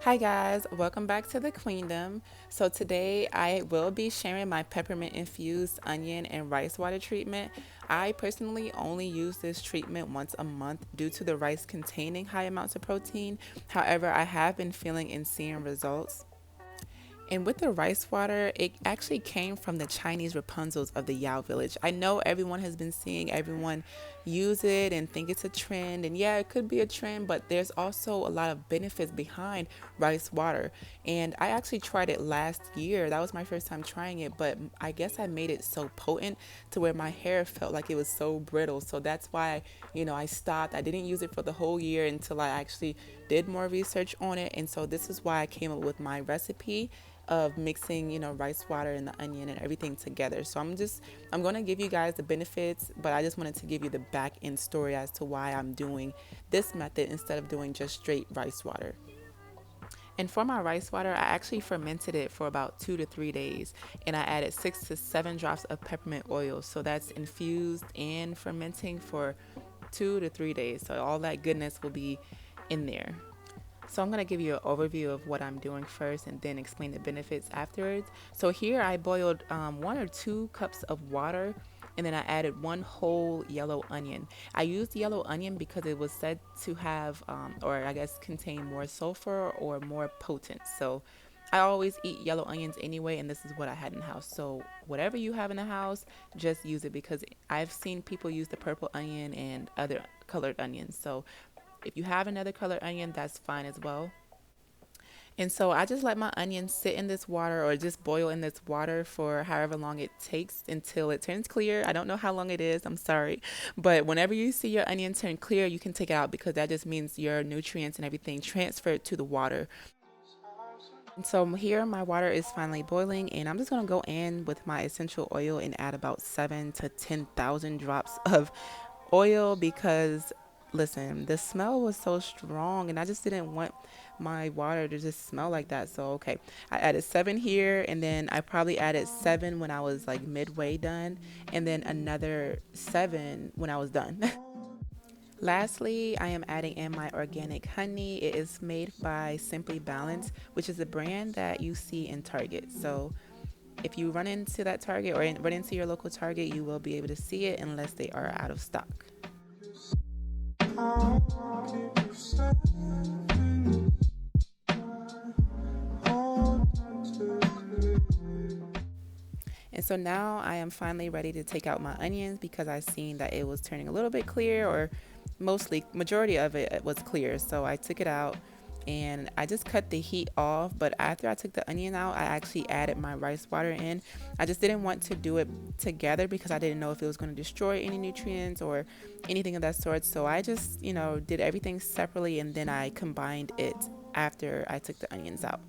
Hi guys, welcome back to the Queendom. So today I will be sharing my peppermint infused onion and rice water treatment. I personally only use this treatment once a month due to the rice containing high amounts of protein. However, I have been feeling and seeing results. And with the rice water, it actually came from the Chinese Rapunzels of the Yao village. I know everyone has been seeing everyone use it and think it's a trend. And yeah, it could be a trend, but there's also a lot of benefits behind rice water. And I actually tried it last year. That was my first time trying it, but I guess I made it so potent to where my hair felt like it was so brittle. So that's why, I stopped. I didn't use it for the whole year until I actually did more research on it. And so this is why I came up with my recipe of mixing, rice water and the onion and everything together. So I'm going to give you guys the benefits, but I just wanted to give you the back end story as to why I'm doing this method instead of doing just straight rice water. And for my rice water, I actually fermented it for about 2 to 3 days, and I added 6 to 7 drops of peppermint oil. So that's infused and fermenting for 2 to 3 days. So all that goodness will be in there. So I'm going to give you an overview of what I'm doing first and then explain the benefits afterwards. So here I boiled 1 or 2 cups of water, and then I added 1 whole yellow onion. I used yellow onion because it was said to have, or I guess contain more sulfur or more potent. So I always eat yellow onions anyway, and this is what I had in the house. So whatever you have in the house, just use it, because I've seen people use the purple onion and other colored onions. So if you have another colored onion, that's fine as well. And so I just let my onions sit in this water, or just boil in this water for however long it takes until it turns clear. I don't know how long it is, I'm sorry. But whenever you see your onion turn clear, you can take it out, because that just means your nutrients and everything transferred to the water. And so here my water is finally boiling, and I'm just going to go in with my essential oil and add about 7 to 10,000 drops of oil, because listen, the smell was so strong and I just didn't want my water to just smell like that. So okay, I added 7 here, and then I probably added 7 when I was like midway done, and then another 7 when I was done. Lastly, I am adding in my organic honey. It is made by Simply Balance, which is a brand that you see in Target. So if you run into that Target or run into your local Target, you will be able to see it unless they are out of stock. And so now I am finally ready to take out my onions, because I seen that it was turning a little bit clear, or mostly majority of it was clear. So I took it out and I just cut the heat off. But after I took the onion out, I actually added my rice water in. I just didn't want to do it together because I didn't know if it was going to destroy any nutrients or anything of that sort. So I just, did everything separately, and then I combined it after I took the onions out.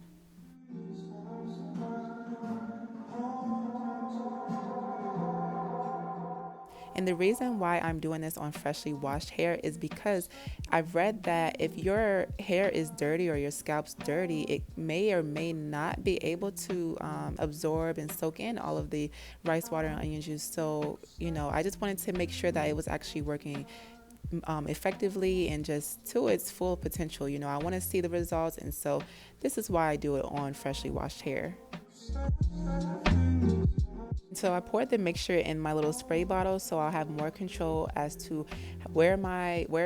And the reason why I'm doing this on freshly washed hair is because I've read that if your hair is dirty or your scalp's dirty, it may or may not be able to absorb and soak in all of the rice water and onion juice. So, I just wanted to make sure that it was actually working effectively and just to its full potential. I want to see the results, and so this is why I do it on freshly washed hair. So I poured the mixture in my little spray bottle, so I'll have more control as to where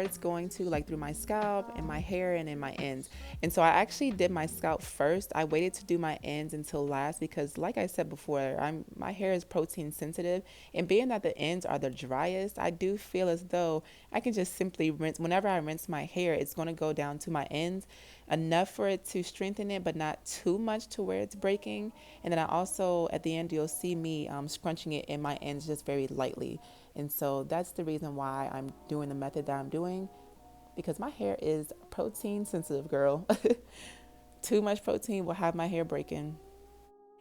it's going to, like through my scalp and my hair and in my ends. And so I actually did my scalp first. I waited to do my ends until last because, like I said before, my hair is protein sensitive, and being that the ends are the driest, I do feel as though I can just simply rinse. Whenever I rinse my hair, it's going to go down to my ends, enough for it to strengthen it, but not too much to where it's breaking. And then I also, at the end, you'll see me scrunching it in my ends just very lightly. And so that's the reason why I'm doing the method that I'm doing, because my hair is protein sensitive, girl. Too much protein will have my hair breaking.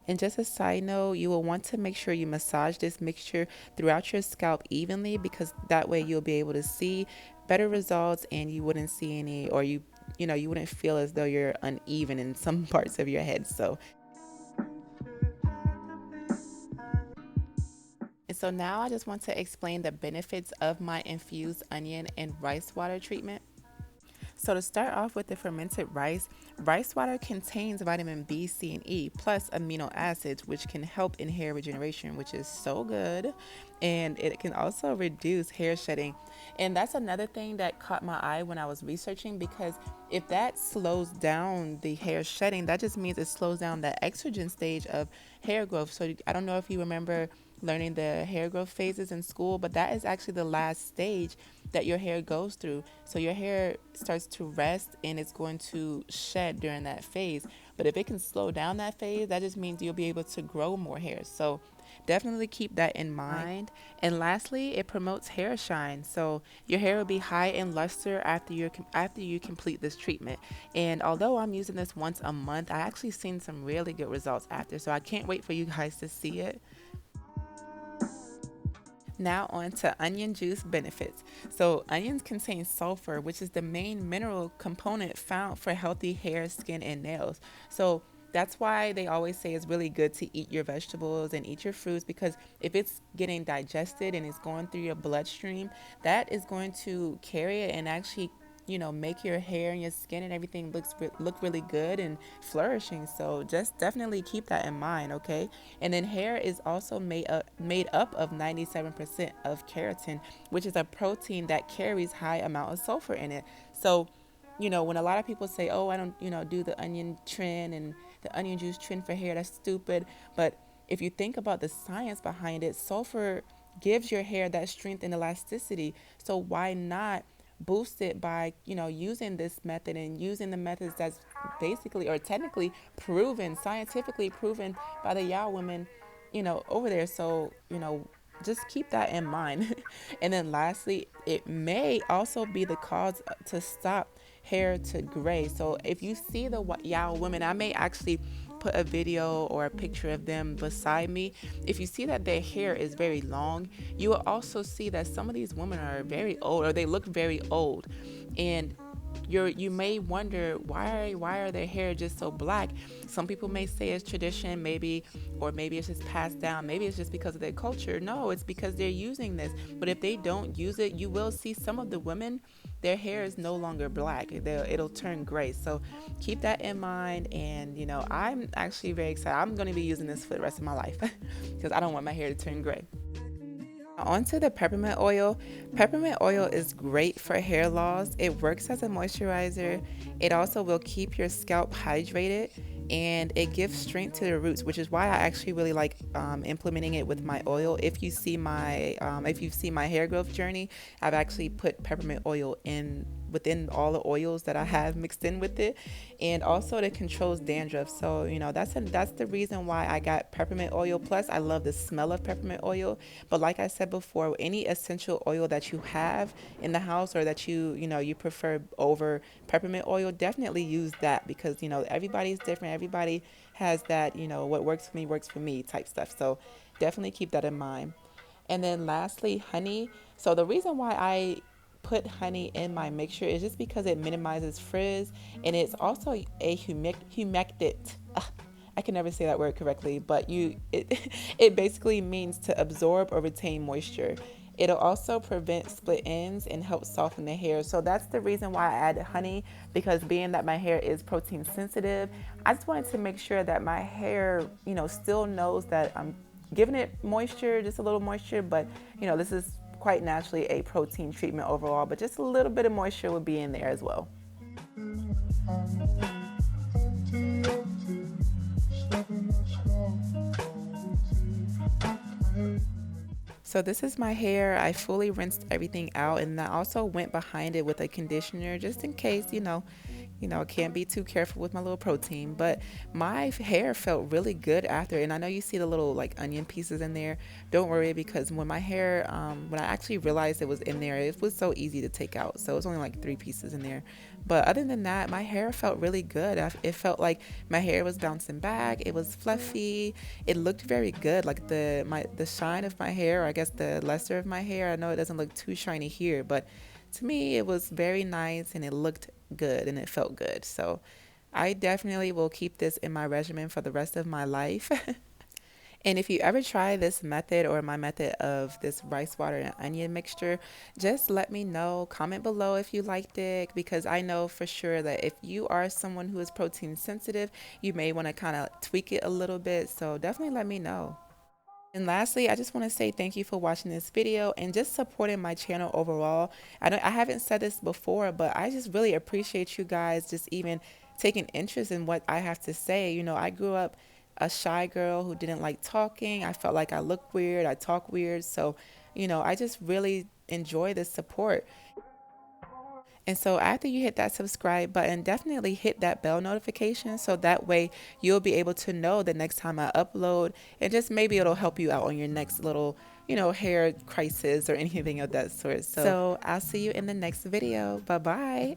And just a side note, you will want to make sure you massage this mixture throughout your scalp evenly, because that way you'll be able to see better results, and you wouldn't see any, or you wouldn't feel as though you're uneven in some parts of your head. So, And so now I just want to explain the benefits of my infused onion and rice water treatment. So to start off with the fermented rice, rice water contains vitamin B, C, and E, plus amino acids, which can help in hair regeneration, which is so good. And it can also reduce hair shedding. And that's another thing that caught my eye when I was researching, because if that slows down the hair shedding, that just means it slows down the estrogen stage of hair growth. So I don't know if you remember learning the hair growth phases in school, but that is actually the last stage that your hair goes through. So your hair starts to rest and it's going to shed during that phase. But if it can slow down that phase, that just means you'll be able to grow more hair. So definitely keep that in mind. And lastly, it promotes hair shine. So your hair will be high in luster after you complete this treatment. And although I'm using this once a month, I actually seen some really good results after. So I can't wait for you guys to see it. Now on to onion juice benefits. So onions contain sulfur, which is the main mineral component found for healthy hair, skin, and nails. So that's why they always say it's really good to eat your vegetables and eat your fruits, because if it's getting digested and it's going through your bloodstream, that is going to carry it and actually make your hair and your skin and everything look really good and flourishing. So just definitely keep that in mind, okay? And then hair is also made up of 97% of keratin, which is a protein that carries high amount of sulfur in it. So when a lot of people say, oh, I don't, do the onion trend and the onion juice trend for hair, that's stupid. But if you think about the science behind it, sulfur gives your hair that strength and elasticity. So why not boost it by, using this method and using the methods that's basically or technically proven, scientifically proven by the Yao women, over there. So, just keep that in mind. And then lastly, it may also be the cause to stop hair to gray. So if you see the Yao women, I may actually put a video or a picture of them beside me. If you see that their hair is very long, you will also see that some of these women are very old, or they look very old. And you may wonder why are their hair just so black. Some people may say it's tradition, maybe, or maybe it's just passed down, maybe it's just because of their culture. No, it's because they're using this. But if they don't use it, you will see some of the women, their hair is no longer black, it'll turn gray. So keep that in mind. And I'm actually very excited. I'm going to be using this for the rest of my life because I don't want my hair to turn gray. Onto the peppermint oil. Peppermint oil is great for hair loss. It works as a moisturizer. It also will keep your scalp hydrated, and it gives strength to the roots, which is why I actually really like implementing it with my oil. If you've seen my hair growth journey, I've actually put peppermint oil in within all the oils that I have mixed in with it. And also it controls dandruff. So that's the reason why I got peppermint oil. Plus I love the smell of peppermint oil. But like I said before, any essential oil that you have in the house, or that you prefer over peppermint oil, definitely use that, because everybody's different. Everybody has that, what works for me type stuff. So definitely keep that in mind. And then lastly, honey. So the reason why I put honey in my mixture is just because it minimizes frizz, and it's also a humectant. I can never say that word correctly, but it basically means to absorb or retain moisture. It'll also prevent split ends and help soften the hair. So that's the reason why I added honey, because being that my hair is protein sensitive, I just wanted to make sure that my hair, still knows that I'm giving it moisture, just a little moisture, but this is quite naturally a protein treatment overall, but just a little bit of moisture would be in there as well. So this is my hair. I fully rinsed everything out, and I also went behind it with a conditioner just in case, can't be too careful with my little protein. But my hair felt really good after. And I know you see the little like onion pieces in there. Don't worry, because when I actually realized it was in there, it was so easy to take out. So it was only like 3 pieces in there. But other than that, my hair felt really good. It felt like my hair was bouncing back. It was fluffy. It looked very good. Like the shine of my hair, or I guess the luster of my hair. I know it doesn't look too shiny here, but to me it was very nice, and it looked good, and it felt good. So I definitely will keep this in my regimen for the rest of my life. And if you ever try this method or my method of this rice water and onion mixture, just let me know. Comment below if you liked it, because I know for sure that if you are someone who is protein sensitive, you may want to kind of tweak it a little bit. So definitely let me know. And lastly, I just want to say thank you for watching this video and just supporting my channel overall. I haven't said this before, but I just really appreciate you guys just even taking interest in what I have to say. You know, I grew up a shy girl who didn't like talking. I felt like I looked weird, I talk weird. So, you know, I just really enjoy this support. And so after you hit that subscribe button, definitely hit that bell notification so that way you'll be able to know the next time I upload, and just maybe it'll help you out on your next little, hair crisis or anything of that sort. So I'll see you in the next video. Bye bye.